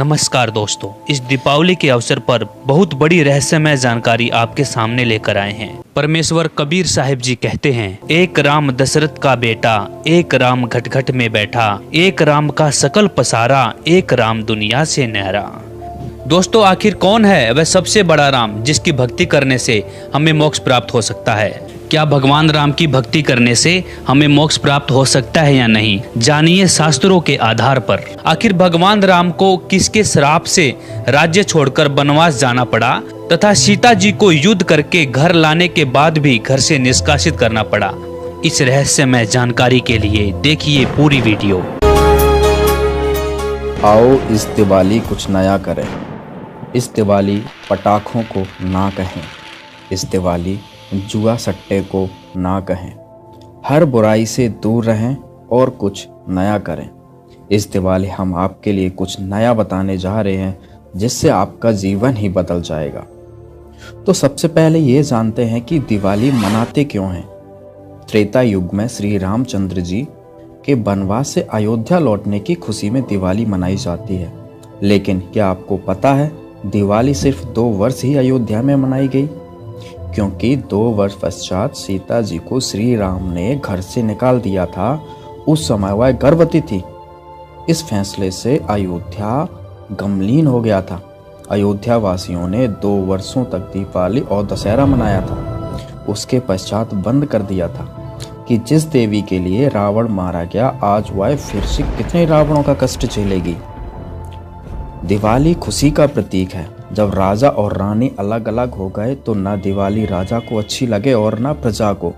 नमस्कार दोस्तों, इस दीपावली के अवसर पर बहुत बड़ी रहस्यमय जानकारी आपके सामने लेकर आए हैं। परमेश्वर कबीर साहिब जी कहते हैं, एक राम दशरथ का बेटा, एक राम घट घट में बैठा, एक राम का सकल पसारा, एक राम दुनिया से न्यारा। दोस्तों, आखिर कौन है वह सबसे बड़ा राम जिसकी भक्ति करने से हमें मोक्ष प्राप्त हो सकता है? क्या भगवान राम की भक्ति करने से हमें मोक्ष प्राप्त हो सकता है या नहीं? जानिए शास्त्रों के आधार पर। आखिर भगवान राम को किसके श्राप से राज्य छोड़कर वनवास जाना पड़ा तथा सीता जी को युद्ध करके घर लाने के बाद भी घर से निष्कासित करना पड़ा? इस रहस्यमय जानकारी के लिए देखिए पूरी वीडियो। आओ इस दिवाली कुछ नया करें। इस दिवाली पटाखों को ना कहें। इस दिवाली जुआ सट्टे को ना कहें। हर बुराई से दूर रहें और कुछ नया करें। इस दिवाली हम आपके लिए कुछ नया बताने जा रहे हैं जिससे आपका जीवन ही बदल जाएगा। तो सबसे पहले ये जानते हैं कि दिवाली मनाते क्यों हैं। त्रेता युग में श्री रामचंद्र जी के वनवास से अयोध्या लौटने की खुशी में दिवाली मनाई जाती है। लेकिन क्या आपको पता है दिवाली सिर्फ 2 वर्ष ही अयोध्या में मनाई गई, क्योंकि 2 वर्ष पश्चात सीता जी को श्री राम ने घर से निकाल दिया था। उस समय वह गर्भवती थी। इस फैसले से अयोध्या गमलीन हो गया था। अयोध्या वासियों ने 2 वर्षों तक दीपावली और दशहरा मनाया था। उसके पश्चात बंद कर दिया था कि जिस देवी के लिए रावण मारा गया, आज वह फिर से कितने रावणों का कष्ट झेलेगी। दिवाली खुशी का प्रतीक है। जब राजा और रानी अलग अलग हो गए तो न दिवाली राजा को अच्छी लगे और न प्रजा को।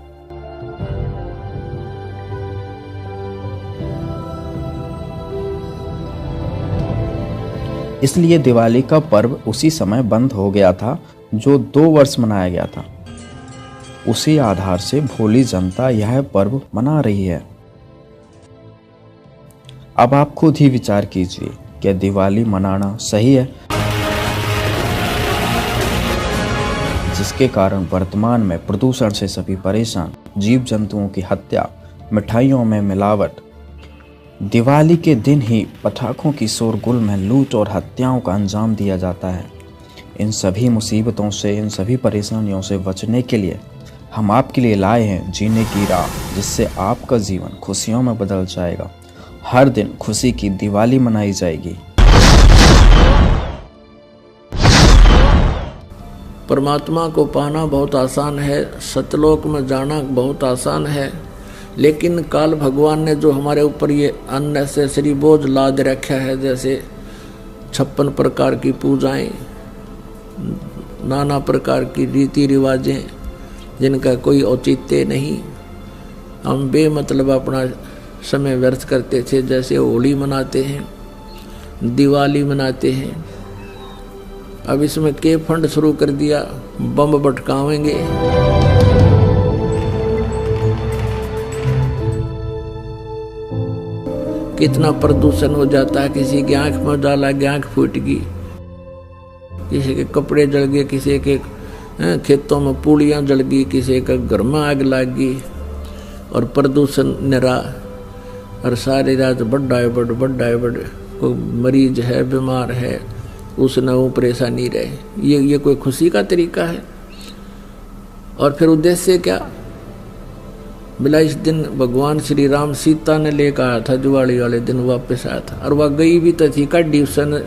इसलिए दिवाली का पर्व उसी समय बंद हो गया था जो 2 वर्ष मनाया गया था। उसी आधार से भोली जनता यह पर्व मना रही है। अब आप खुद ही विचार कीजिए, क्या दिवाली मनाना सही है? जिसके कारण वर्तमान में प्रदूषण से सभी परेशान, जीव जंतुओं की हत्या, मिठाइयों में मिलावट, दिवाली के दिन ही पटाखों की शोरगुल में लूट और हत्याओं का अंजाम दिया जाता है। इन सभी मुसीबतों से, इन सभी परेशानियों से बचने के लिए हम आपके लिए लाए हैं जीने की राह, जिससे आपका जीवन खुशियों में बदल जाएगा। हर दिन खुशी की दिवाली मनाई जाएगी। परमात्मा को पाना बहुत आसान है, सतलोक में जाना बहुत आसान है, लेकिन काल भगवान ने जो हमारे ऊपर ये अननेसेसरी बोझ लाद रखा है, जैसे 56 प्रकार की पूजाएं, नाना प्रकार की रीति रिवाजें जिनका कोई औचित्य नहीं, हम बेमतलब अपना समय व्यर्थ करते थे। जैसे होली मनाते हैं, दिवाली मनाते हैं, अब इसमें के फंड शुरू कर दिया, बम भटकावेंगे। कितना प्रदूषण हो जाता है। किसी की आंख में डाला, आंख फूट गई, किसी के कपड़े जल गए, किसी के खेतों में पूड़ियाँ जल गई, किसी का घर में आग लग गई, और प्रदूषण निरा। और सारी रात बड़ा है बड़ कोई मरीज है, बीमार है, उसने वो परेशानी रहे। ये कोई खुशी का तरीका है? और फिर उद्देश्य क्या? बिला इस दिन भगवान श्री राम सीता ने लेकर आया था, दिवाली वाले दिन वापस आया था, और वह गई भी तो थी कड्डी सन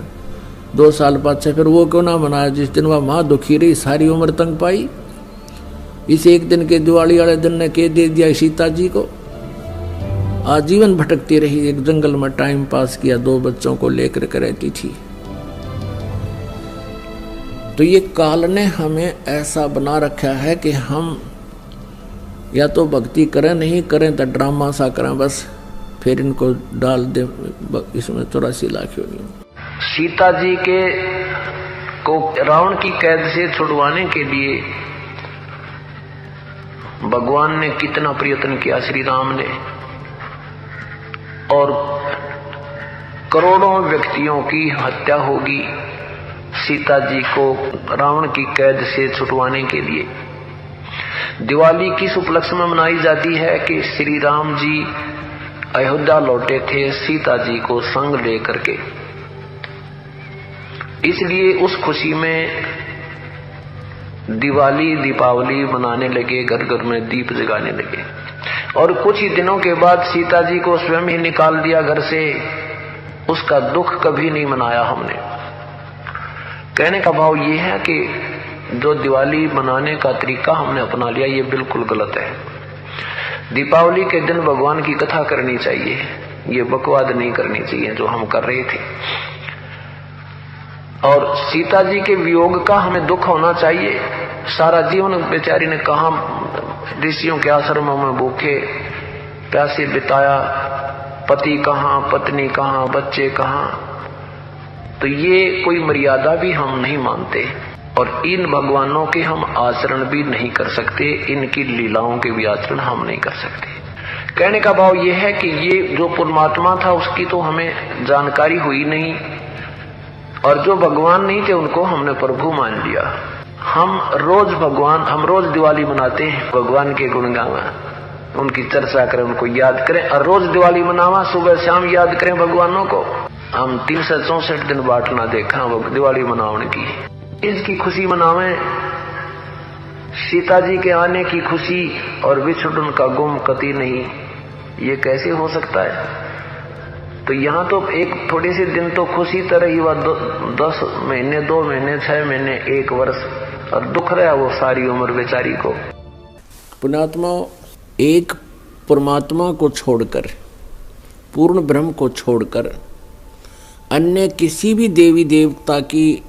2 साल बाद से। फिर वो क्यों ना मनाया जिस दिन वह माँ दुखी रही, सारी उम्र तंग पाई? इस एक दिन के दिवाली वाले दिन ने के दे दिया सीता जी को। आजीवन भटकती रही, एक जंगल में टाइम पास किया, 2 बच्चों को लेकर के रहती थी। तो ये काल ने हमें ऐसा बना रखा है कि हम या तो भक्ति करें, नहीं करें तो ड्रामा सा करें, बस फिर इनको डाल दे इसमें 84 लाख योनि। सीता जी के को रावण की कैद से छुड़वाने के लिए भगवान ने कितना प्रयत्न किया, श्री राम ने, और करोड़ों व्यक्तियों की हत्या होगी सीता जी को रावण की कैद से छुड़वाने के लिए। दिवाली किस उपलक्ष्य में मनाई जाती है कि श्री राम जी अयोध्या लौटे थे सीता जी को संग लेकर के। इसलिए उस खुशी में दिवाली दीपावली मनाने लगे, घर घर में दीप जगाने लगे। और कुछ ही दिनों के बाद सीता जी को स्वयं ही निकाल दिया घर से। उसका दुख कभी नहीं मनाया हमने। कहने का भाव ये है कि जो दिवाली मनाने का तरीका हमने अपना लिया ये बिल्कुल गलत है। दीपावली के दिन भगवान की कथा करनी चाहिए, ये बकवाद नहीं करनी चाहिए जो हम कर रहे थे। और सीता जी के वियोग का हमें दुख होना चाहिए। सारा जीवन बेचारी ने कहा ऋषियों के आश्रमों में भूखे प्यासे बिताया, पति कहाँ, पत्नी कहाँ, बच्चे कहाँ। तो ये कोई मर्यादा भी हम नहीं मानते और इन भगवानों के हम आचरण भी नहीं कर सकते, इनकी लीलाओं के भी आचरण हम नहीं कर सकते। कहने का भाव यह है कि ये जो परमात्मा था उसकी तो हमें जानकारी हुई नहीं, और जो भगवान नहीं थे उनको हमने प्रभु मान लिया। हम रोज दिवाली मनाते हैं, भगवान के गुण गावा, उनकी चर्चा करें, उनको याद करें, और रोज दिवाली मनावा, सुबह शाम याद करें भगवानों को। हम 364 दिन बाट ना देखा दिवाली मनाने की, इसकी खुशी मनावें, सीता जी के आने की खुशी और विछुड़न का गुम कति नहीं। ये कैसे हो सकता है? तो यहाँ तो एक थोड़े से दिन तो खुशी तरह ही हुआ, 10 महीने, 2 महीने, 6 महीने, 1 वर्ष, और दुख रहा वो सारी उम्र बेचारी को। पुण्यात्मा, एक परमात्मा को छोड़कर, पूर्ण ब्रह्म को छोड़कर अन्य किसी भी देवी देवता की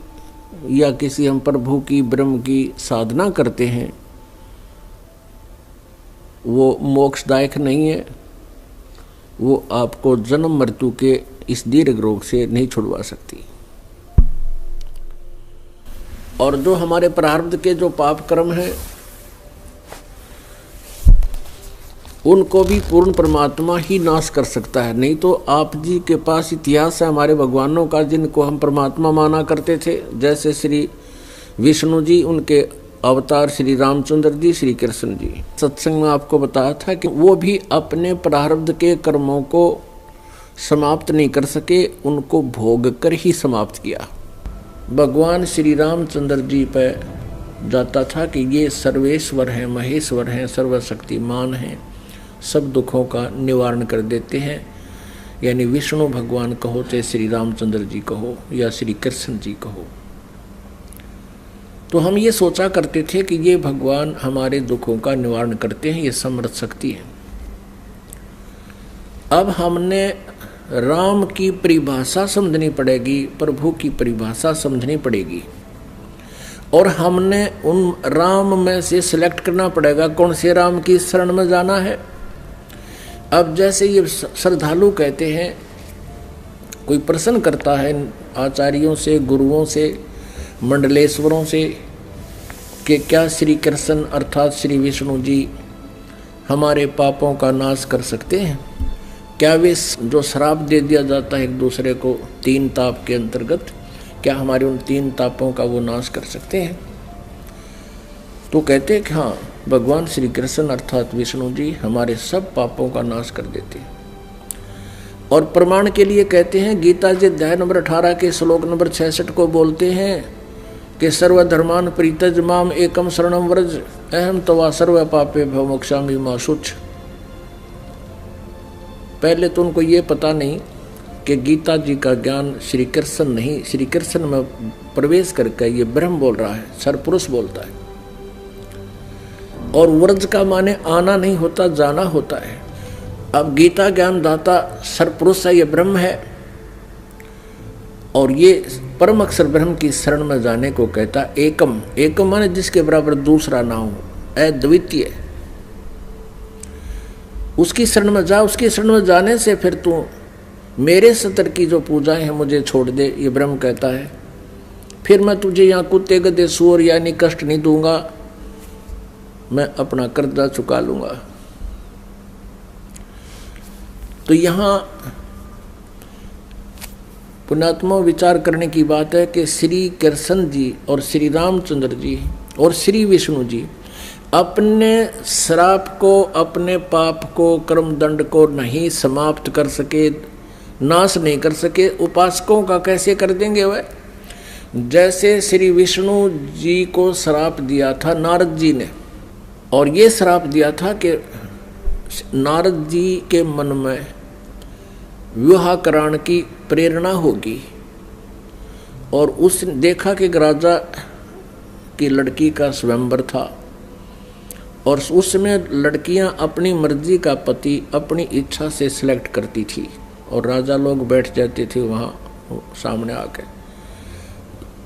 या किसी हम प्रभु की, ब्रह्म की साधना करते हैं, वो मोक्षदायक नहीं है। वो आपको जन्म मृत्यु के इस दीर्घ रोग से नहीं छुड़वा सकती। और जो हमारे प्रारब्ध के जो पाप कर्म हैं उनको भी पूर्ण परमात्मा ही नाश कर सकता है। नहीं तो आप जी के पास इतिहास है हमारे भगवानों का जिनको हम परमात्मा माना करते थे, जैसे श्री विष्णु जी, उनके अवतार श्री रामचंद्र जी, श्री कृष्ण जी। सत्संग में आपको बताया था कि वो भी अपने प्रारब्ध के कर्मों को समाप्त नहीं कर सके, उनको भोग कर ही समाप्त किया। भगवान श्री रामचंद्र जी पर जाता था कि ये सर्वेश्वर हैं, महेश्वर हैं, सर्वशक्तिमान हैं, सब दुखों का निवारण कर देते हैं। यानी विष्णु भगवान कहो, चाहे श्री रामचंद्र जी कहो या श्री कृष्ण जी कहो। तो हम ये सोचा करते थे कि ये भगवान हमारे दुखों का निवारण करते हैं, ये समर्थ शक्ति है। अब हमने राम की परिभाषा समझनी पड़ेगी, प्रभु की परिभाषा समझनी पड़ेगी, और हमने उन राम में से सिलेक्ट करना पड़ेगा कौन से राम की शरण में जाना है। अब जैसे ये श्रद्धालु कहते हैं, कोई प्रश्न करता है आचार्यों से, गुरुओं से, मंडलेश्वरों से कि क्या श्री कृष्ण अर्थात श्री विष्णु जी हमारे पापों का नाश कर सकते हैं? क्या वे जो श्राप दे दिया जाता है एक दूसरे को 3 ताप के अंतर्गत, क्या हमारे उन 3 तापों का वो नाश कर सकते हैं? तो कहते हैं कि हाँ, भगवान श्री कृष्ण अर्थात विष्णु जी हमारे सब पापों का नाश कर देते हैं। और प्रमाण के लिए कहते हैं, गीता जी अध्याय नंबर 18 के श्लोक नंबर 66 को बोलते हैं कि सर्वधर्मान परित्यज माम एकम शरणम व्रज अहम तवा सर्व पापे भव मोक्षामि मा शुच। पहले तो उनको ये पता नहीं कि गीता जी का ज्ञान श्री कृष्ण नहीं, श्री कृष्ण में प्रवेश करके ये ब्रह्म बोल रहा है, सरपुरुष बोलता है। और व्रज का माने आना नहीं होता, जाना होता है। अब गीता ज्ञान दाता सरपुरुष है, ये ब्रह्म है, और ये परम अक्षर ब्रह्म की शरण में जाने को कहता एकम। एकम माने जिसके बराबर दूसरा ना हो, अद्वितीय। उसकी शरण में जा, उसकी शरण में जाने से फिर तू मेरे सतर की जो पूजाएं हैं मुझे छोड़ दे, ये ब्रह्म कहता है। फिर मैं तुझे यहाँ कुत्ते गधे सूअर यानी कष्ट नहीं दूंगा, मैं अपना कर्जा चुका लूंगा। तो यहाँ पुण्यात्मा विचार करने की बात है कि श्री कृष्ण जी और श्री रामचंद्र जी और श्री विष्णु जी अपने श्राप को, अपने पाप को, कर्म दंड को नहीं समाप्त कर सके, नाश नहीं कर सके, उपासकों का कैसे कर देंगे वह? जैसे श्री विष्णु जी को श्राप दिया था नारद जी ने, और ये श्राप दिया था कि नारद जी के मन में विवाह कराने की प्रेरणा होगी, और उसने देखा कि राजा की लड़की का स्वयंवर था, और उसमें लड़कियां अपनी मर्जी का पति अपनी इच्छा से सिलेक्ट करती थी, और राजा लोग बैठ जाते थे वहाँ सामने आके।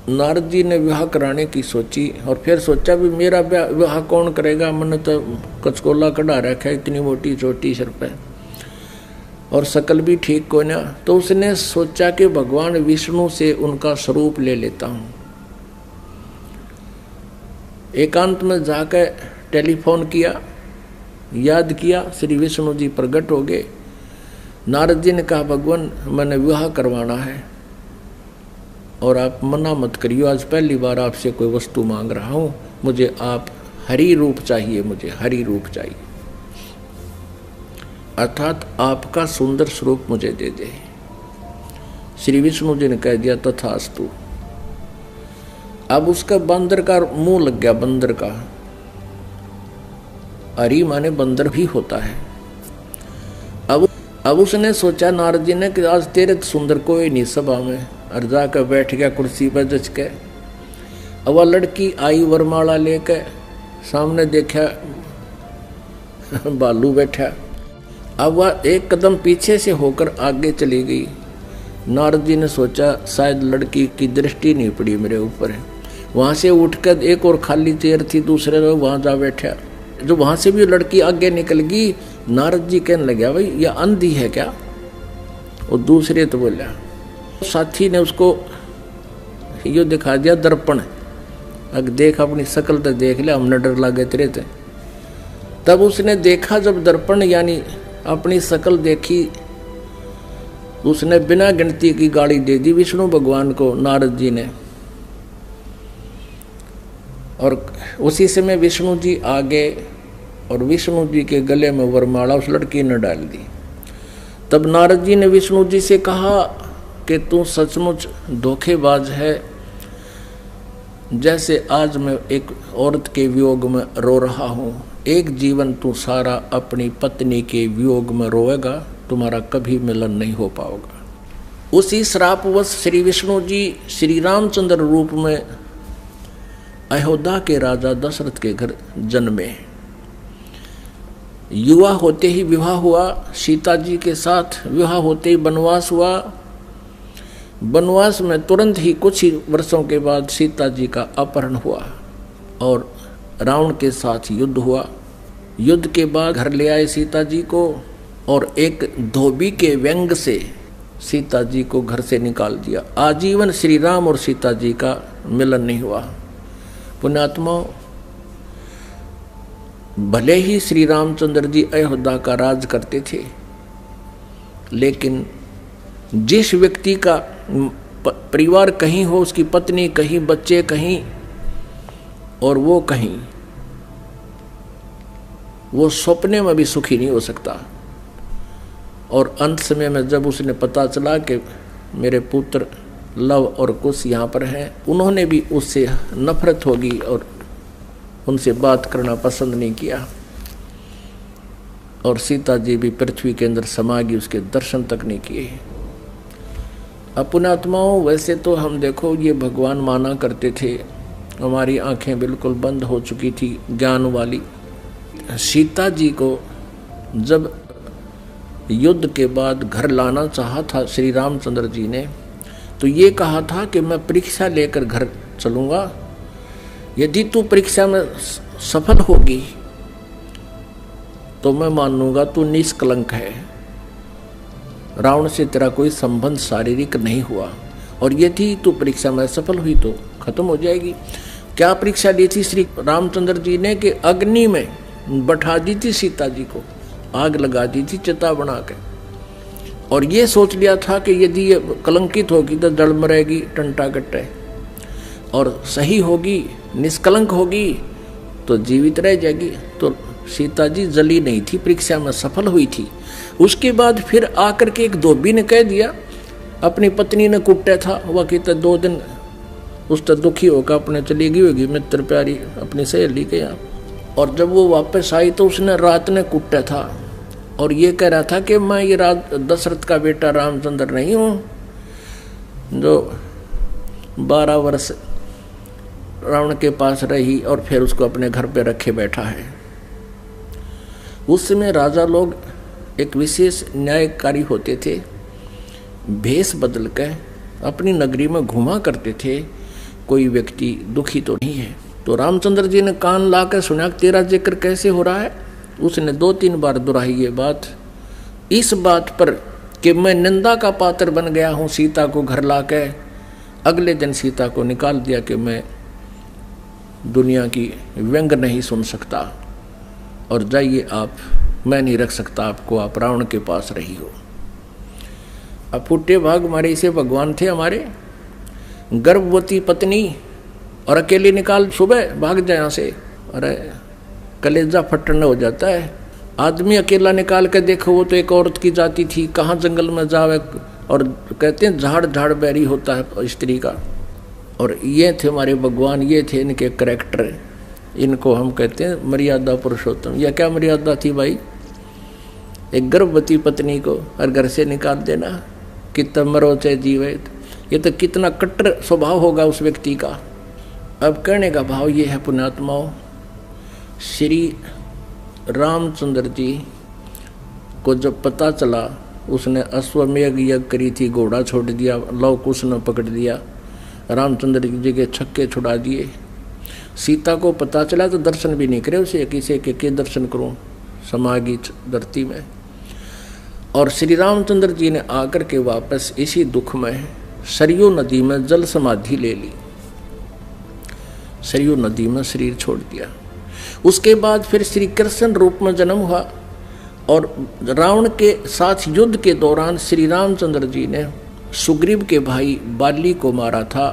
नारद जी ने विवाह कराने की सोची, और फिर सोचा भी मेरा विवाह कौन करेगा, मैंने तो कचकोला कढ़ा रखा है, इतनी मोटी चोटी सिर पे, और शकल भी ठीक को ना। तो उसने सोचा कि भगवान विष्णु से उनका स्वरूप ले लेता हूँ। एकांत में जाकर टेलीफोन किया, याद किया, श्री विष्णु जी प्रकट हो गए। नारद जी ने कहा भगवान मैंने विवाह करवाना है और आप मना मत करियो, आज पहली बार आपसे कोई वस्तु मांग रहा हूँ, मुझे आप हरि रूप चाहिए, मुझे हरि रूप चाहिए, अर्थात आपका सुंदर स्वरूप मुझे दे दे। श्री विष्णु जी ने कह दिया तथास्तु। अब उसका बंदर का मुंह लग गया, बंदर का, हरि माने बंदर भी होता है। अब उसने सोचा नारद जी ने कि आज तेरे सुंदर कोई नहीं सभा में, और जाकर बैठ गया कुर्सी पर जच के। अब वह लड़की आई वरमाला लेकर, सामने देखा बालू बैठा। अब वह एक कदम पीछे से होकर आगे चली गई। नारद जी ने सोचा शायद लड़की की दृष्टि नहीं पड़ी मेरे ऊपर है। वहाँ से उठकर एक और खाली चेयर थी दूसरे लोग वहाँ जा बैठा। जो वहाँ से भी लड़की आगे निकल गई, नारद जी कहने लगे भाई यह अंधी है क्या? और दूसरे तो बोला, साथी ने उसको यो दिखा दिया दर्पण, अगर देख अपनी शक्ल तो देख ले, हमने डर लगे तेरे थे। तब उसने देखा जब दर्पण यानी अपनी शक्ल देखी, उसने बिना गिनती की गाली दे दी विष्णु भगवान को नारद जी ने। और उसी समय विष्णु जी आ गए और विष्णु जी के गले में वरमाला उस लड़की ने डाल दी। तब नारद जी ने विष्णु जी से कहा कि तू सचमुच धोखेबाज है, जैसे आज मैं एक औरत के वियोग में रो रहा हूँ, एक जीवन तू सारा अपनी पत्नी के वियोग में रोएगा, तुम्हारा कभी मिलन नहीं हो पाएगा। उसी श्रापवश श्री विष्णु जी श्री रामचंद्र रूप में अयोध्या के राजा दशरथ के घर जन्मे। युवा होते ही विवाह हुआ, सीता जी के साथ विवाह होते ही वनवास हुआ। वनवास में तुरंत ही कुछ ही वर्षों के बाद सीता जी का अपहरण हुआ और रावण के साथ युद्ध हुआ। युद्ध के बाद घर ले आए सीता जी को, और एक धोबी के व्यंग से सीता जी को घर से निकाल दिया। आजीवन श्री राम और सीता जी का मिलन नहीं हुआ। पुण्यात्माओं, भले ही श्री रामचंद्र जी अयोध्या का राज करते थे, लेकिन जिस व्यक्ति का परिवार कहीं हो, उसकी पत्नी कहीं, बच्चे कहीं और वो कहीं, वो सपने में भी सुखी नहीं हो सकता। और अंत समय में जब उसने पता चला कि मेरे पुत्र लव और कुश यहाँ पर हैं, उन्होंने भी उससे नफरत होगी और उनसे बात करना पसंद नहीं किया, और सीता जी भी पृथ्वी के अंदर समा गई, उसके दर्शन तक नहीं किए। पुण्यात्माओं, वैसे तो हम देखो ये भगवान माना करते थे, हमारी आंखें बिल्कुल बंद हो चुकी थी ज्ञान वाली। सीता जी को जब युद्ध के बाद घर लाना चाहा था श्री रामचंद्र जी ने, तो ये कहा था कि मैं परीक्षा लेकर घर चलूँगा, यदि तू परीक्षा में सफल होगी तो मैं मानूंगा तू निष्कलंक है, रावण से तेरा कोई संबंध शारीरिक नहीं हुआ, और यदि तू परीक्षा में सफल हुई तो खत्म हो जाएगी। क्या परीक्षा ली थी श्री रामचंद्र जी ने कि अग्नि में बैठा दी थी सीता जी को, आग लगा दी थी चिता बना के, और ये सोच लिया था कि यदि ये कलंकित होगी तो जड़ मरेगी टंटा कट्टे, और सही होगी निष्कलंक होगी तो जीवित रह जाएगी। तो सीता जी जली नहीं थी, परीक्षा में सफल हुई थी। उसके बाद फिर आकर के एक धोबी ने कह दिया, अपनी पत्नी ने कुट्टा था, वह कहता 2 दिन उस तो दुखी होकर अपने चली गई होगी मित्र प्यारी अपनी सहेली के यहाँ। और जब वो वापस आई तो उसने रात ने कुटा था और ये कह रहा था कि मैं ये दशरथ का बेटा रामचंद्र नहीं हूँ जो 12 वर्ष रावण के पास रही और फिर उसको अपने घर पे रखे बैठा है। उस समय राजा लोग एक विशेष न्यायकारी होते थे, भेष बदल कर अपनी नगरी में घुमा करते थे, कोई व्यक्ति दुखी तो नहीं है। तो रामचंद्र जी ने कान ला कर सुना तेरा जिक्र कैसे हो रहा है। उसने 2-3 बार दोहराई ये बात, इस बात पर कि मैं निंदा का पात्र बन गया हूँ सीता को घर ला के। अगले दिन सीता को निकाल दिया कि मैं दुनिया की व्यंग नहीं सुन सकता और जाइए आप, मैं नहीं रख सकता आपको, आप रावण के पास रही हो। अब फूटे भाग हमारे इसे भगवान थे हमारे, गर्भवती पत्नी और अकेली निकाल सुबह भाग जाए यहाँ से, अरे कलेजा फटना हो जाता है। आदमी अकेला निकाल के देखो, वो तो एक औरत की जाति थी, कहाँ जंगल में जावे, और कहते हैं झाड़ झाड़ बैरी होता है स्त्री का। और ये थे हमारे भगवान, ये थे इनके करैक्टर, इनको हम कहते हैं मर्यादा पुरुषोत्तम। यह क्या मर्यादा थी भाई, एक गर्भवती पत्नी को और घर से निकाल देना, कितना मरो चाहे जीवे, ये तो कितना कट्टर स्वभाव होगा उस व्यक्ति का। अब कहने का भाव ये है पुण्यात्माओं, श्री रामचंद्र जी को जब पता चला, उसने अश्वमेघ यज्ञ करी थी, घोड़ा छोड़ दिया, लव कुश ने पकड़ दिया, रामचंद्र जी के छक्के छुड़ा दिए। सीता को पता चला तो दर्शन भी नहीं करे उसे, किसी के दर्शन करूं समागी धरती में। और श्री रामचंद्र जी ने आकर के वापस इसी दुख में सरयू नदी में जल समाधि ले ली, सरयू नदी में शरीर छोड़ दिया। उसके बाद फिर श्री कृष्ण रूप में जन्म हुआ और रावण के साथ युद्ध के दौरान श्री रामचंद्र जी ने सुग्रीव के भाई बाली को मारा था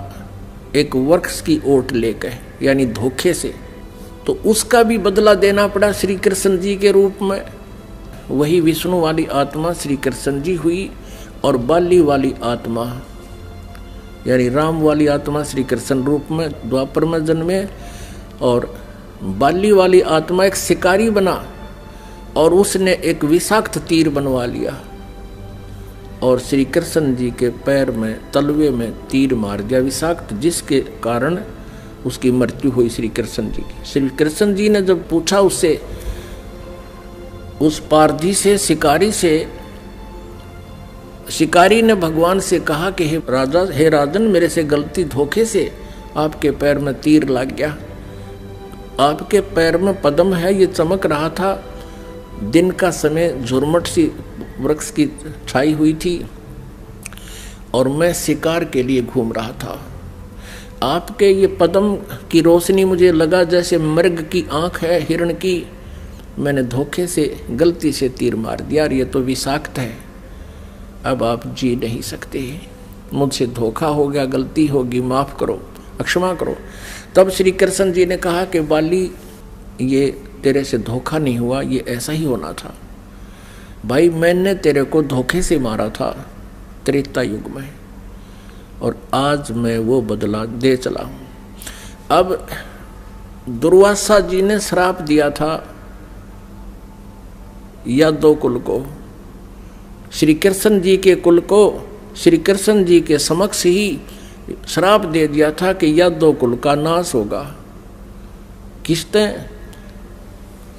एक वृक्ष की ओट लेकर, यानी धोखे से। तो उसका भी बदला देना पड़ा श्री कृष्ण जी के रूप में। वही विष्णु वाली आत्मा श्री कृष्ण जी हुई और बाली वाली आत्मा यानी राम वाली आत्मा श्री कृष्ण रूप में द्वापर में जन्मे। और बाली वाली आत्मा एक शिकारी बना और उसने एक विषाक्त तीर बनवा लिया और श्री कृष्ण जी के पैर में तलवे में तीर मार दिया विषाक्त, जिसके कारण उसकी मृत्यु हुई श्री कृष्ण जी की। श्री कृष्ण जी ने जब पूछा उससे, उस पारधी से, शिकारी से, शिकारी ने भगवान से कहा कि हे राजा, हे राजन, मेरे से गलती धोखे से आपके पैर में तीर लग गया। आपके पैर में पद्म है, ये चमक रहा था, दिन का समय झुरमट सी वृक्ष की छाई हुई थी और मैं शिकार के लिए घूम रहा था। आपके ये पद्म की रोशनी मुझे लगा जैसे मृग की आंख है हिरण की, मैंने धोखे से गलती से तीर मार दिया और ये तो विषाक्त है, अब आप जी नहीं सकते, मुझसे धोखा हो गया, गलती होगी, माफ करो, क्षमा करो। तब श्री कृष्ण जी ने कहा कि बाली, ये तेरे से धोखा नहीं हुआ, ये ऐसा ही होना था भाई, मैंने तेरे को धोखे से मारा था त्रेता युग में और आज मैं वो बदला दे चला हूं। अब दुर्वासा जी ने श्राप दिया था यादव कुल को, श्री कृष्ण जी के कुल को श्री कृष्ण जी के समक्ष ही श्राप दे दिया था कि यादव कुल का नाश होगा। किसने?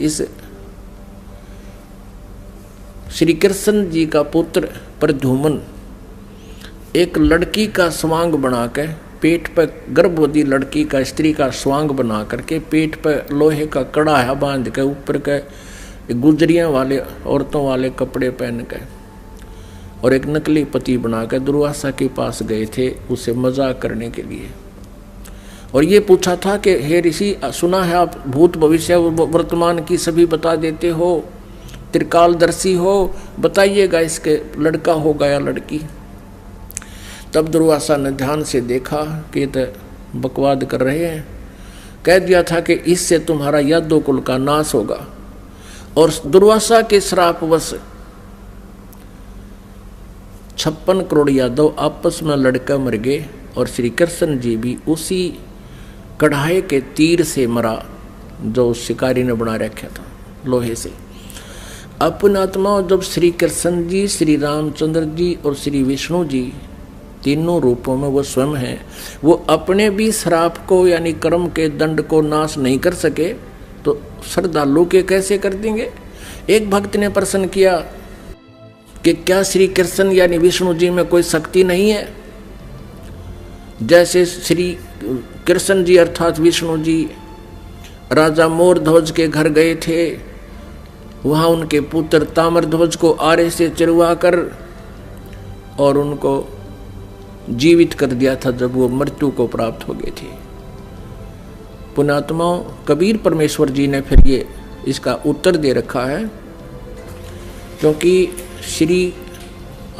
इस श्री कृष्ण जी का पुत्र प्रद्युम्न एक लड़की का स्वांग बनाकर पेट पर, गर्भवती लड़की का, स्त्री का स्वांग बना करके पेट पर लोहे का कड़ा बांध के ऊपर के गुजरियां वाले औरतों वाले कपड़े पहन के और एक नकली पति बनाकर दुर्वासा के पास गए थे उसे मजाक करने के लिए। और ये पूछा था कि हे ऋषि, सुना है आप भूत भविष्य वर्तमान की सभी बता देते हो, त्रिकालदर्शी हो, बताइएगा इसके लड़का होगा या लड़की। तब दुर्वासा ने ध्यान से देखा कि ये तो बकवाद कर रहे हैं, कह दिया था कि इससे तुम्हारा यादव कुल का नाश होगा। और दुर्वासा के श्रापवश 56 करोड़ यादव आपस में लड़कर मर गए और श्री कृष्ण जी भी उसी कढ़ाई के तीर से मरा जो शिकारी ने बना रखा था लोहे से। अपना आत्मा जब श्री कृष्ण जी, श्री रामचंद्र जी और श्री विष्णु जी तीनों रूपों में वो स्वयं हैं, वो अपने भी श्राप को यानी कर्म के दंड को नाश नहीं कर सके तो श्रद्धालु के कैसे कर देंगे। एक भक्त ने प्रश्न किया कि क्या श्री कृष्ण यानी विष्णु जी में कोई शक्ति नहीं है? जैसे श्री कृष्ण जी अर्थात विष्णु जी राजा मोरध्वज के घर गए थे, वहां उनके पुत्र ताम्रध्वज को आरे से चिरवा कर और उनको जीवित कर दिया था जब वो मृत्यु को प्राप्त हो गए थे। पुण्यात्मा कबीर परमेश्वर जी ने फिर ये इसका उत्तर दे रखा है, क्योंकि श्री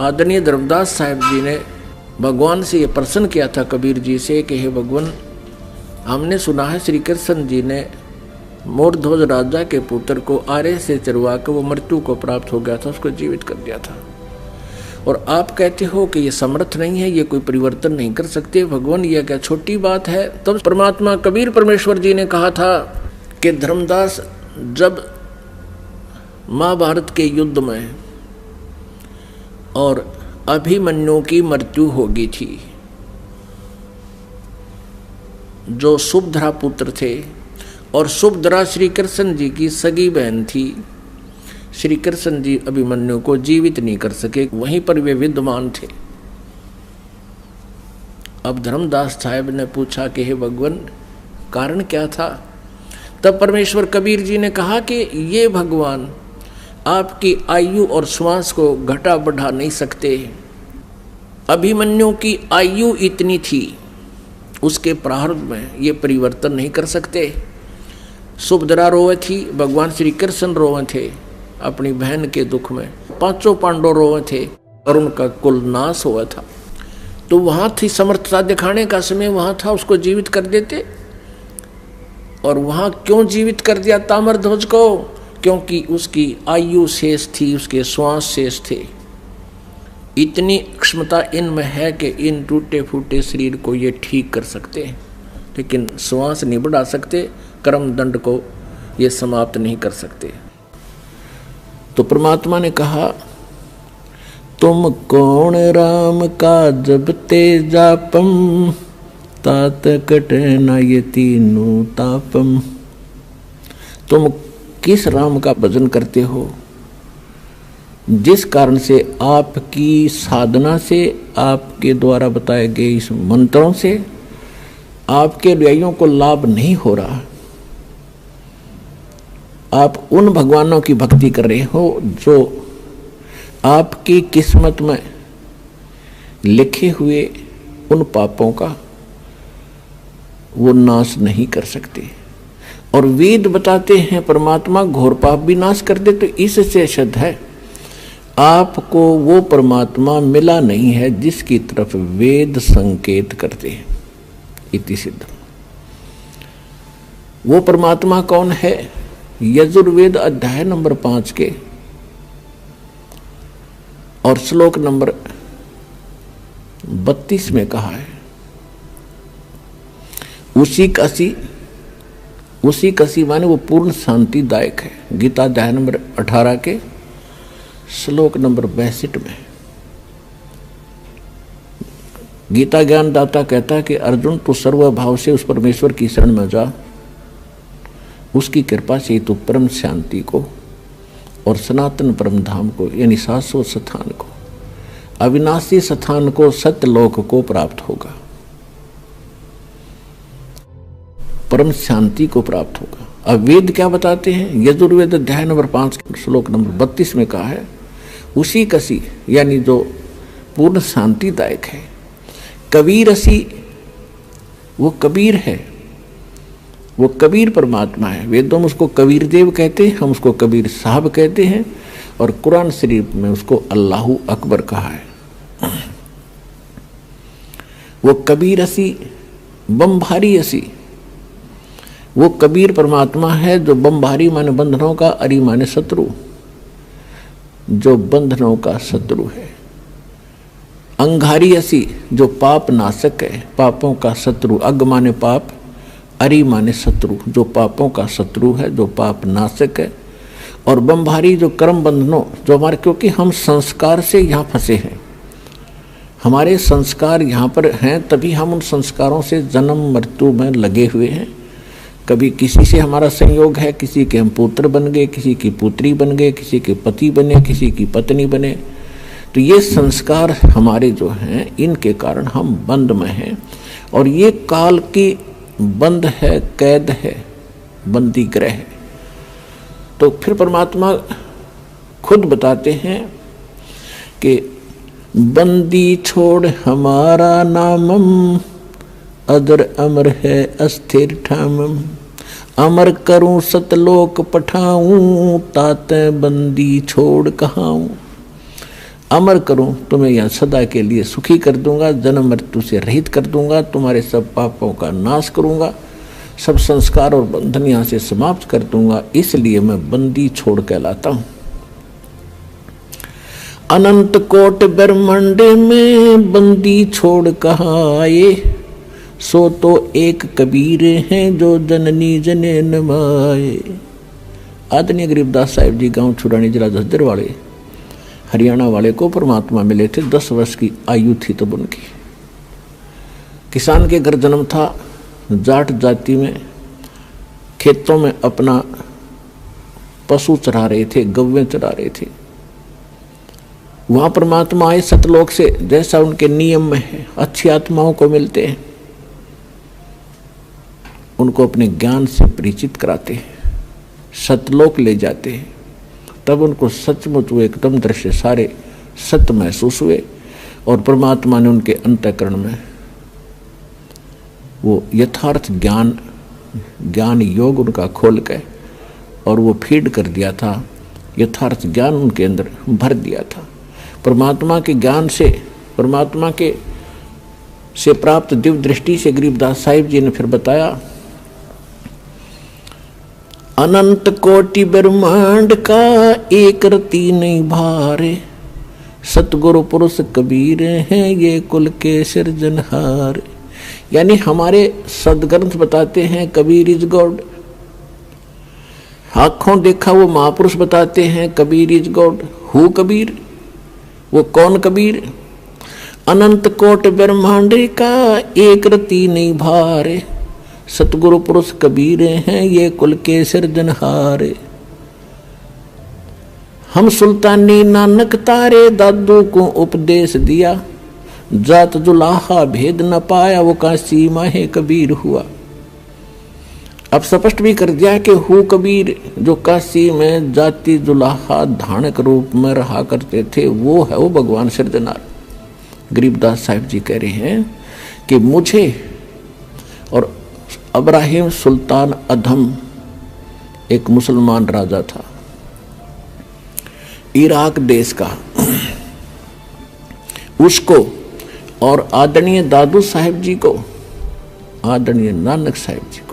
आदरणीय धर्मदास साहिब जी ने भगवान से ये प्रश्न किया था कबीर जी से कि हे भगवान, हमने सुना है श्री कृष्ण जी ने मोरध्वज राजा के पुत्र को आरे से चरवा कर वो मृत्यु को प्राप्त हो गया था, उसको जीवित कर दिया था, और आप कहते हो कि ये समर्थ नहीं है, ये कोई परिवर्तन नहीं कर सकते। भगवान ये क्या छोटी बात है? तब परमात्मा कबीर परमेश्वर जी ने कहा था कि धर्मदास, जब महाभारत के युद्ध में और अभिमन्यु की मृत्यु हो गई थी, जो सुभद्रा पुत्र थे, और सुभद्रा श्री कृष्ण जी की सगी बहन थी, श्री कृष्ण जी अभिमन्यु को जीवित नहीं कर सके, वहीं पर वे विद्यमान थे। अब धर्मदास साहब ने पूछा कि हे भगवान, कारण क्या था? तब परमेश्वर कबीर जी ने कहा कि ये भगवान आपकी आयु और श्वास को घटा बढ़ा नहीं सकते। अभिमन्यु की आयु इतनी थी, उसके प्रारब्ध में ये परिवर्तन नहीं कर सकते। सुभद्रा रोए थी, भगवान श्री कृष्ण रोए थे अपनी बहन के दुख में, पांचों पांडव रोए थे और उनका कुल नाश हुआ था। तो वहां थी समर्थता दिखाने का समय, वहां था, उसको जीवित कर देते। और वहां क्यों जीवित कर दिया ताम्रध्वज को? क्योंकि उसकी आयु शेष थी, उसके श्वास शेष थे। इतनी क्षमता इनमें है कि इन टूटे फूटे शरीर को ये ठीक कर सकते हैं, लेकिन श्वास नहीं बढ़ा सकते, कर्म दंड को ये समाप्त नहीं कर सकते। तो परमात्मा ने कहा, तुम कौन राम का जब तेजापम, तात कटे न ये तीनों तापम। तुम किस राम का भजन करते हो जिस कारण से आपकी साधना से, आपके द्वारा बताए गए इस मंत्रों से आपके अनुयायियों को लाभ नहीं हो रहा। आप उन भगवानों की भक्ति कर रहे हो जो आपकी किस्मत में लिखे हुए उन पापों का वो नाश नहीं कर सकते। और वेद बताते हैं परमात्मा घोर पाप भी नाश कर दे। तो इससे सिद्ध है आपको वो परमात्मा मिला नहीं है जिसकी तरफ वेद संकेत करते हैं। इति सिद्ध। वो परमात्मा कौन है? यजुर्वेद अध्याय नंबर 5 के और श्लोक नंबर 32 में कहा है, उसी कसी माने वो पूर्ण शांतिदायक है। गीता अध्याय नंबर 18 के श्लोक नंबर 62 में गीता ज्ञानदाता कहता है कि अर्जुन, तू सर्वभाव से उस परमेश्वर की शरण में जा, उसकी कृपा से तू परम शांति को और सनातन परम धाम को यानी शाश्वत स्थान को, अविनाशी स्थान को, सत्यलोक को प्राप्त होगा, परम शांति को प्राप्त होगा। अब वेद क्या बताते हैं? यजुर्वेद अध्याय नंबर 5 श्लोक नंबर 32 में कहा है, उसी कसी यानी जो पूर्ण शांतिदायक है। कबीर असी, वो कबीर है, वो कबीर परमात्मा है। वेदों में उसको कबीर देव कहते हैं, हम उसको कबीर साहब कहते हैं, और कुरान शरीफ में उसको अल्लाहु अकबर कहा है। वो कबीर असी, बमभारी असी, वो कबीर परमात्मा है जो बमभारी माने बंधनों का, अरी माने शत्रु, जो बंधनों का शत्रु है। अंगारी असी जो पाप नाशक है, पापों का शत्रु। अग माने पाप, अरि माने शत्रु, जो पापों का शत्रु है, जो पाप नाशक है। और बंभारी जो कर्म बंधनों, जो हमारे, क्योंकि हम संस्कार से यहाँ फंसे हैं, हमारे संस्कार यहाँ पर हैं, तभी हम उन संस्कारों से जन्म मृत्यु में लगे हुए हैं। कभी किसी से हमारा संयोग है, किसी के हम पुत्र बन गए, किसी की पुत्री बन गए, किसी के पति बने, किसी की पत्नी बने। तो ये संस्कार हमारे जो हैं, इनके कारण हम बंद में हैं। और ये काल की बंद है, कैद है, बंदी ग्रह है। तो फिर परमात्मा खुद बताते हैं कि बंदी छोड़ हमारा नामम, अदर अमर है अस्थिर ठामम। अमर करूं सतलोक पठाऊं, ताते बंदी छोड़ कहाऊं। अमर करूं, तुम्हें यहाँ सदा के लिए सुखी कर दूंगा, जन्म मृत्यु से रहित कर दूंगा, तुम्हारे सब पापों का नाश करूंगा, सब संस्कार और बंधन यहाँ से समाप्त कर दूंगा, इसलिए मैं बंदी छोड़ कहलाता हूं। अनंत कोट ब्रह्मांड में बंदी छोड़ कहाँ आए, सो तो एक कबीर हैं जो जननी जने नमाए। आदरणीय गरीबदास साहिब जी गांव छुड़ानी जिला झज्जर वाले, हरियाणा वाले को परमात्मा मिले थे। 10 वर्ष की आयु थी तब उनकी। किसान के घर जन्म था, जाट जाति में, खेतों में अपना पशु चरा रहे थे, गव्वें चरा रहे थे। वहां परमात्मा आए सतलोक से, जैसा उनके नियम में है, अच्छी आत्माओं को मिलते हैं, उनको अपने ज्ञान से परिचित कराते हैं, सतलोक ले जाते हैं। तब उनको सचमुच वो एकदम दृश्य सारे सत्य महसूस हुए और परमात्मा ने उनके अंतःकरण में वो यथार्थ ज्ञान योग उनका खोल के और वो फीड कर दिया था, यथार्थ ज्ञान उनके अंदर भर दिया था। परमात्मा के ज्ञान से, परमात्मा के से प्राप्त दिव्य दृष्टि से गरीबदास साहिब जी ने फिर बताया, अनंत कोटि ब्रह्मांड का एक रति नहीं भारे, सतगुरु पुरुष कबीर हैं ये कुल के सिरजनहार। यानी हमारे सदग्रंथ बताते हैं कबीर इज गॉड, आंखों देखा वो महापुरुष बताते हैं Kabir is God. Who Kabir, वो कौन कबीर? अनंत कोट ब्रह्मांड का एक रति नहीं भारे, सतगुरु पुरुष कबीर हैं ये कुल के सिरजनहार। हम सुल्तानी नानक तारे दादू को उपदेश दिया, जात जुलाहा भेद न पाया वो काशी माहे कबीर हुआ। अब स्पष्ट भी कर दिया कि हु कबीर, जो काशी में जाति जुलाहा धानक रूप में रहा करते थे, वो है वो भगवान सिरजनार। गरीबदास साहिब जी कह रहे हैं कि मुझे और इब्राहिम सुल्तान अधम, एक मुसलमान राजा था इराक देश का, उसको और आदरणीय दादू साहिब जी को, आदरणीय नानक साहिब जी को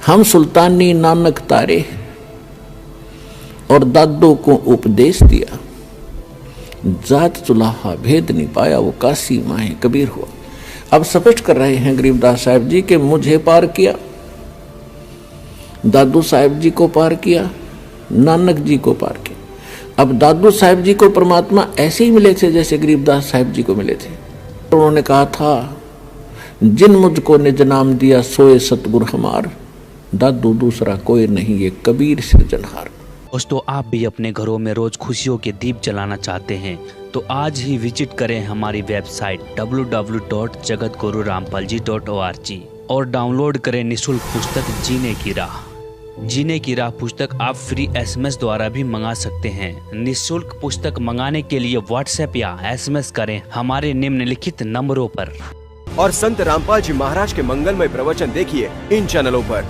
हम सुल्तानी नानक तारे और दादू को उपदेश दिया, जात चुलाहा भेद नहीं पाया वो काशी माहे कबीर हुआ। अब स्पष्ट कर रहे हैं गरीबदास साहिब जी कि मुझे पार किया, दादू साहिब जी को पार किया, नानक जी को पार किया। अब दादू साहिब जी को परमात्मा ऐसे ही मिले थे जैसे गरीबदास साहिब जी को मिले थे। तो उन्होंने कहा था, जिन मुझको निज नाम दिया सोए सतगुरु हमार, दादू दूसरा कोई नहीं ये कबीर सिरजनहार। दोस्तों, आप भी अपने घरों में रोज खुशियों के दीप जलाना चाहते हैं तो आज ही विजिट करें हमारी वेबसाइट www.jagatgururampalji.org और डाउनलोड करें निःशुल्क पुस्तक जीने की राह। जीने की राह पुस्तक आप फ्री SMS द्वारा भी मंगा सकते हैं। निःशुल्क पुस्तक मंगाने के लिए व्हाट्सएप या SMS करें हमारे निम्नलिखित नंबरों पर। और संत रामपाल जी महाराज के मंगलमय प्रवचन देखिए इन चैनलों पर।